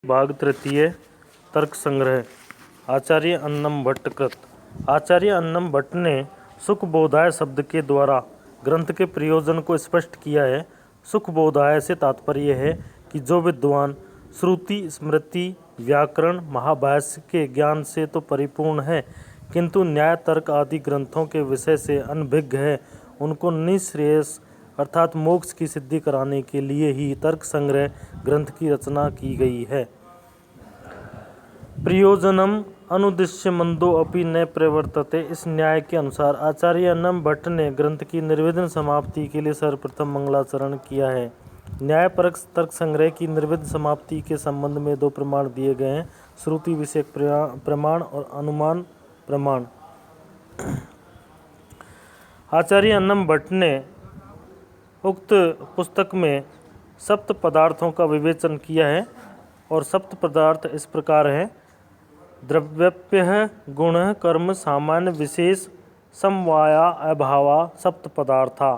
भाग तृतीय तर्क संग्रह। आचार्य अन्नम भट्ट कृत। आचार्य अन्नम भट्ट ने सुखबोधाय शब्द के द्वारा ग्रंथ के प्रयोजन को स्पष्ट किया है। सुखबोधाय से तात्पर्य है कि जो विद्वान श्रुति स्मृति व्याकरण महाभाष्य के ज्ञान से तो परिपूर्ण है, किंतु न्याय तर्क आदि ग्रंथों के विषय से अनभिज्ञ है, उनको निःश्रेयस अर्थात मोक्ष की सिद्धि कराने के लिए ही तर्क संग्रह ग्रंथ की रचना की गई है। प्रयोजनम अनुद्देश्य मंदो अपि न प्रवर्तते। इस न्याय के अनुसार आचार्य अन्नम भट्ट ने ग्रंथ की निर्विघ्न समाप्ति के लिए सर्वप्रथम मंगलाचरण किया है। न्यायपरक तर्क संग्रह की निर्विघ्न समाप्ति के संबंध में दो प्रमाण दिए गए हैं, श्रुति विषयक प्रमाण और अनुमान प्रमाण। आचार्य अन्नम भट्ट ने उक्त पुस्तक में सप्त पदार्थों का विवेचन किया है और सप्त पदार्थ इस प्रकार हैं: द्रव्यप्य गुण कर्म सामान्य विशेष समवाया अभावा सप्त पदार्था।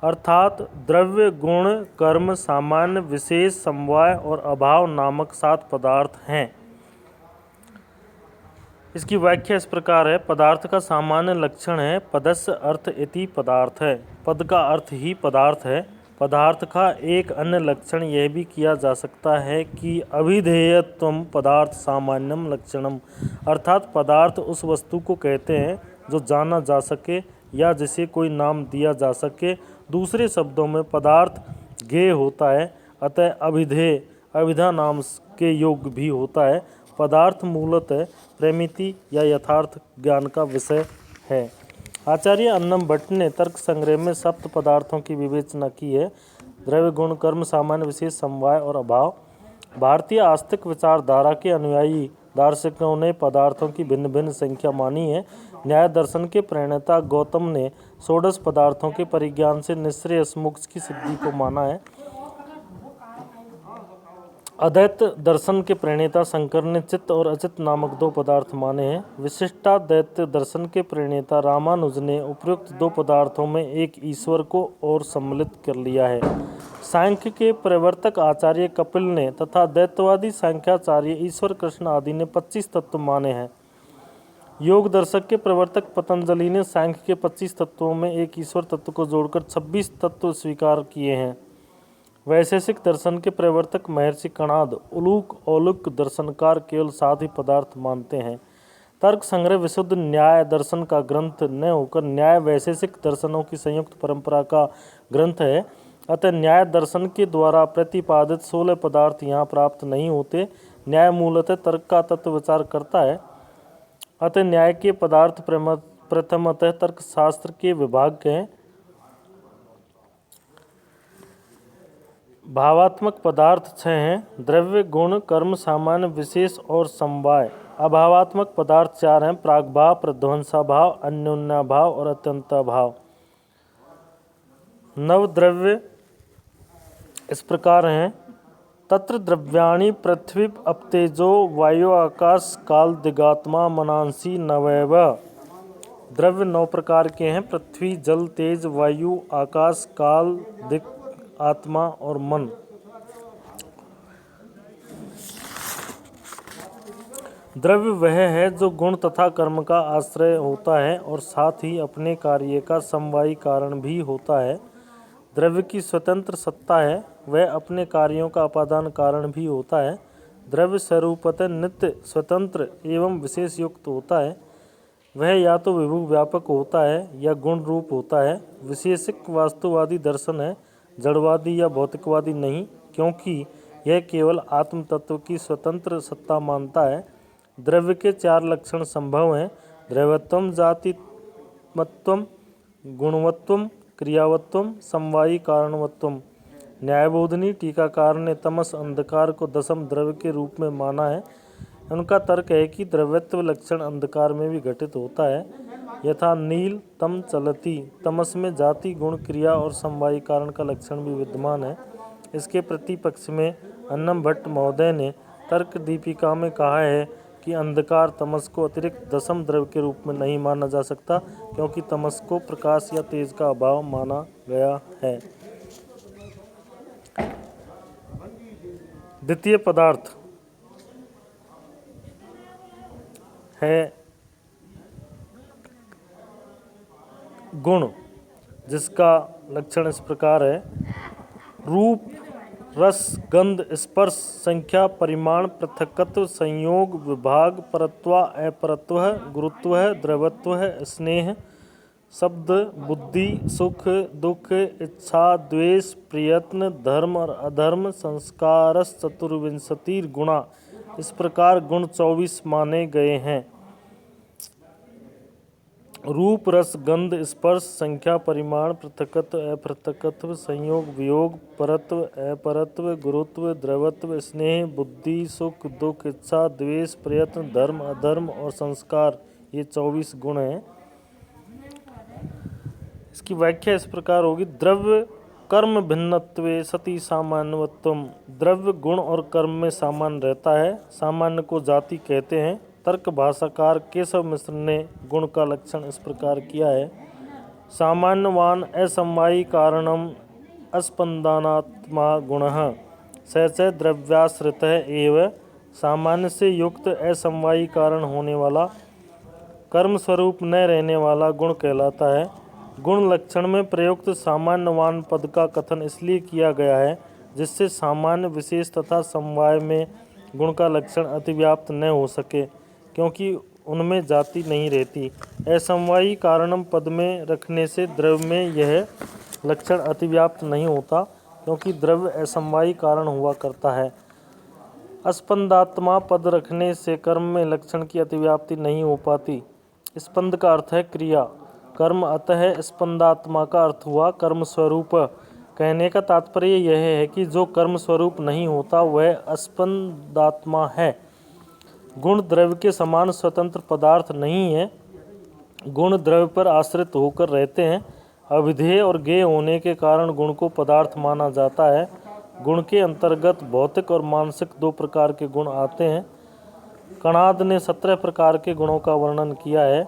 अर्थात द्रव्य गुण कर्म सामान्य विशेष समवाय और अभाव नामक 7 पदार्थ हैं। इसकी व्याख्या इस प्रकार है: पदार्थ का सामान्य लक्षण है पदस्य अर्थ इति पदार्थ है। पद का अर्थ ही पदार्थ है। पदार्थ का एक अन्य लक्षण यह भी किया जा सकता है कि अभिधेयत्वम पदार्थ सामान्यम लक्षणम। अर्थात पदार्थ उस वस्तु को कहते हैं जो जाना जा सके या जिसे कोई नाम दिया जा सके। दूसरे शब्दों में पदार्थ ज्ञेय होता है, अतः अभिधेय अभिधा नाम के योग्य भी होता है। पदार्थ मूलतः प्रमिति या यथार्थ ज्ञान का विषय है। आचार्य अन्नम भट्ट ने तर्क संग्रह में सप्त पदार्थों की विवेचना की है: द्रव्य गुण कर्म सामान्य विशेष समवाय और अभाव। भारतीय आस्तिक विचारधारा के अनुयायी दार्शनिकों ने पदार्थों की भिन्न भिन्न संख्या मानी है। न्याय दर्शन के प्रणेता गौतम ने 16 पदार्थों के परिज्ञान से निःश्रेयस मोक्ष की सिद्धि को माना है। अद्वैत दर्शन के प्रणेता शंकर ने चित्त और अचित्त नामक 2 पदार्थ माने हैं। विशिष्टाद्वैत दर्शन के प्रणेता रामानुज ने उपयुक्त 2 पदार्थों में एक ईश्वर को और सम्मिलित कर लिया है। सांख्य के प्रवर्तक आचार्य कपिल ने तथा द्वैतवादी सांख्याचार्य ईश्वर कृष्ण आदि ने 25 तत्व माने हैं। योग दर्शक के प्रवर्तक पतंजलि ने सांख्य के 25 तत्वों में एक ईश्वर तत्व को जोड़कर 26 तत्व स्वीकार किए हैं। वैशेषिक दर्शन के प्रवर्तक महर्षि कणाद उलूक औलुक दर्शनकार केवल 7 ही पदार्थ मानते हैं। तर्क संग्रह विशुद्ध न्याय दर्शन का ग्रंथ न होकर न्याय वैशेषिक दर्शनों की संयुक्त परंपरा का ग्रंथ है, अतः न्याय दर्शन के द्वारा प्रतिपादित 16 पदार्थ यहाँ प्राप्त नहीं होते। न्याय मूलतः तर्क का तत्व विचार करता है, अतः न्याय के पदार्थ प्रथमतः तर्कशास्त्र के विभाग हैं। भावात्मक पदार्थ 6 हैं: द्रव्य गुण कर्म सामान्य विशेष और समवाय। अभावात्मक पदार्थ 4 हैं: प्रागभाव प्रध्वंसाभाव अन्योन्याभाव और अत्यंताभाव। नवद्रव्य इस प्रकार हैं: तत्र द्रव्याणि पृथ्वी अपतेजो वायु आकाश काल दिगात्मा मनांसी नवैव। द्रव्य 9 प्रकार के हैं: पृथ्वी जल तेज वायु आकाश काल दिक् आत्मा और मन। द्रव्य वह है जो गुण तथा कर्म का आश्रय होता है और साथ ही अपने कार्य का समवायी कारण भी होता है। द्रव्य की स्वतंत्र सत्ता है, वह अपने कार्यों का उपादान कारण भी होता है। द्रव्य स्वरूपतः नित्य स्वतंत्र एवं विशेष युक्त होता है। वह या तो विभु व्यापक होता है या गुण रूप होता है। विशेषिक वास्तुवादी दर्शन है, जड़वादी या भौतिकवादी नहीं, क्योंकि यह केवल आत्म तत्व की स्वतंत्र सत्ता मानता है। द्रव्य के 4 लक्षण संभव हैं: द्रव्यत्वम जातिमत्वम गुणवत्वम क्रियावत्वम समवायी कारणवत्वम। न्यायबोधिनी टीकाकार ने तमस अंधकार को 10th द्रव्य के रूप में माना है। उनका तर्क है कि द्रव्यत्व लक्षण अंधकार में भी घटित होता है, यथा नील तम चलती। तमस में जाति गुण क्रिया और समवायी कारण का लक्षण भी विद्यमान है। इसके प्रतिपक्ष में अन्नम भट्ट महोदय ने तर्क दीपिका में कहा है कि अंधकार तमस को अतिरिक्त 10th द्रव्य के रूप में नहीं माना जा सकता, क्योंकि तमस को प्रकाश या तेज का अभाव माना गया है। द्वितीय पदार्थ है गुण, जिसका लक्षण इस प्रकार है। रूप, रस, गंध, स्पर्श, संख्या, परिमाण, पृथकत्व, संयोग, विभाग, परत्व, अपरत्व, गुरुत्व, द्रवत्व, स्नेह, शब्द, बुद्धि, सुख, दुख, इच्छा, द्वेष, प्रयत्न, धर्म और अधर्म, संस्कारस चतुर्विंशति गुणा। इस प्रकार गुण 24 माने गए हैं। रूप, रस, गंध, स्पर्श, संख्या, परिमाण, पृथकत्व, अपृथकत्व, संयोग, वियोग, परत्व, अपरत्व, गुरुत्व, द्रवत्व, स्नेह, बुद्धि, सुख, दुख, इच्छा, द्वेष, प्रयत्न, धर्म, अधर्म और संस्कार, ये 24 गुण हैं। इसकी व्याख्या इस प्रकार होगी। द्रव्य कर्म भिन्नत्वे सति सामान्यत्वम। द्रव्य गुण और कर्म में सामान्य रहता है। सामान्य को जाति कहते हैं। तर्क भाषाकार केशव मिश्र ने गुण का लक्षण इस प्रकार किया है। सामान्यवान असमवायी कारणम अस्पंदानात्मा गुणः स च द्रव्याश्रितः एव। सामान्य से युक्त असमवायी कारण होने वाला, कर्म स्वरूप न रहने वाला गुण कहलाता है। गुण लक्षण में प्रयुक्त सामान्यवान पद का कथन इसलिए किया गया है जिससे सामान्य, विशेष तथा समवाय में गुण का लक्षण अतिव्याप्त न हो सके, क्योंकि उनमें जाति नहीं रहती। असमवायी कारणम पद में रखने से द्रव्य में यह लक्षण अतिव्याप्त नहीं होता, क्योंकि द्रव्य असमवायी कारण हुआ करता है। स्पंदात्मा पद रखने से कर्म में लक्षण की अतिव्याप्ति नहीं हो पाती। स्पंद का अर्थ है क्रिया, कर्म, अतः स्पंदात्मा का अर्थ हुआ कर्म स्वरूप। कहने का तात्पर्य यह है कि जो कर्म स्वरूप नहीं होता वह स्पंदात्मा है। गुण द्रव्य के समान स्वतंत्र पदार्थ नहीं है। गुण द्रव्य पर आश्रित होकर रहते हैं। अविधेय और ज्ञेय होने के कारण गुण को पदार्थ माना जाता है। गुण के अंतर्गत भौतिक और मानसिक 2 प्रकार के गुण आते हैं। कणाद ने 17 प्रकार के गुणों का वर्णन किया है,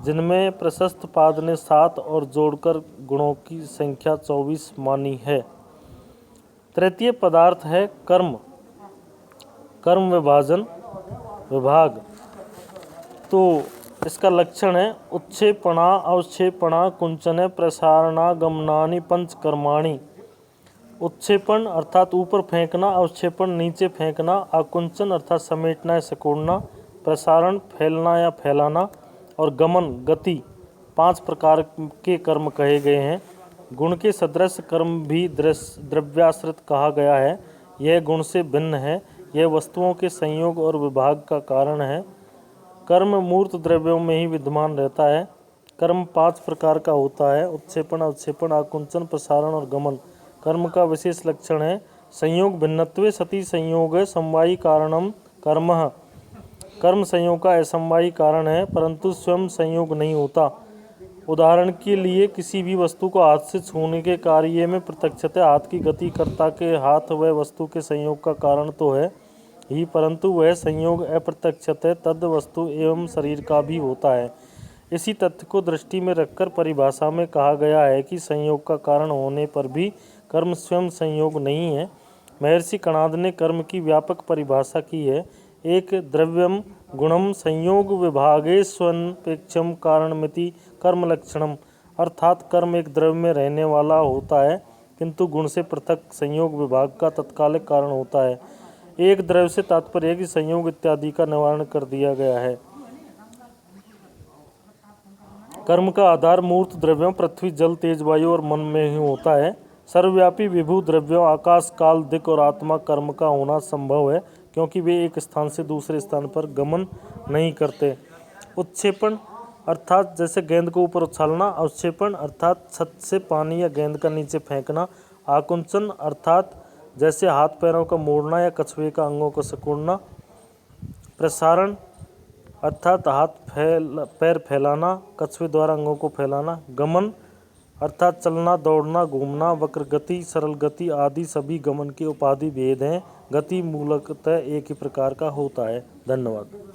जिनमें प्रशस्त पाद ने 7 और जोड़कर गुणों की संख्या 24 मानी है। तृतीय पदार्थ है कर्म। कर्म विभाजन, विभाग। तो इसका लक्षण है उत्क्षेपणा, अवक्षेपणा, कुंचन, प्रसारणागमनानि पंच कर्माणि। उत्क्षेपण अर्थात ऊपर फेंकना, अवक्षेपण नीचे फेंकना, आकुंचन अर्थात समेटना या सिकोड़ना, प्रसारण फैलना या फैलाना और गमन गति 5 प्रकार के कर्म कहे गए हैं। गुण के सदृश कर्म भी द्रव्याश्रित कहा गया है। यह गुण से भिन्न है। यह वस्तुओं के संयोग और विभाग का कारण है। कर्म मूर्त द्रव्यों में ही विद्यमान रहता है। कर्म 5 प्रकार का होता है: उत्क्षेपण, अवक्षेपण, आकुंचन, प्रसारण और गमन। कर्म का विशेष लक्षण है संयोग भिन्नत्वे सति संयोग समवायी कारणम कर्मः। कर्म संयोग का असमवायी कारण है, परंतु स्वयं संयोग नहीं होता। उदाहरण के लिए किसी भी वस्तु को हाथ से छूने के कार्य में प्रत्यक्षतः हाथ की गति कर्ता के हाथ व वस्तु के संयोग का कारण तो है ही, परंतु वह संयोग अप्रत्यक्षतः तद वस्तु एवं शरीर का भी होता है। इसी तथ्य को दृष्टि में रखकर परिभाषा में कहा गया है कि संयोग का कारण होने पर भी कर्म स्वयं संयोग नहीं है। महर्षि कणाद ने कर्म की व्यापक परिभाषा की है। एक द्रव्यम गुणम संयोग विभागे स्वनपेक्षम कारणमिति कर्म लक्षणम। अर्थात कर्म एक द्रव्य में रहने वाला होता है, किंतु गुण से पृथक संयोग विभाग का तत्कालिक कारण होता है। एक द्रव्य से तात्पर्य है कि संयोग इत्यादि का निवारण कर दिया गया है। कर्म का आधार मूर्त द्रव्यों पृथ्वी, जल, तेज, वायु और मन में ही होता है। सर्वव्यापी विभू द्रव्यों आकाश, काल, दिक् और आत्मा कर्म का होना संभव है, क्योंकि वे एक स्थान से दूसरे स्थान पर गमन नहीं करते। उत्क्षेपण अर्थात जैसे गेंद को ऊपर उछालना। अवक्षेपण अर्थात छत से पानी या गेंद का नीचे फेंकना। आकुंचन अर्थात जैसे हाथ पैरों का मोड़ना या कछुए का अंगों को सिकोड़ना। प्रसारण अर्थात पैर फैलाना, कछुए द्वारा अंगों को फैलाना। गमन अर्थात चलना, दौड़ना, घूमना। वक्र गति, सरल गति आदि सभी गमन के उपाधि भेद हैं। गति मूलतः एक ही प्रकार का होता है। धन्यवाद।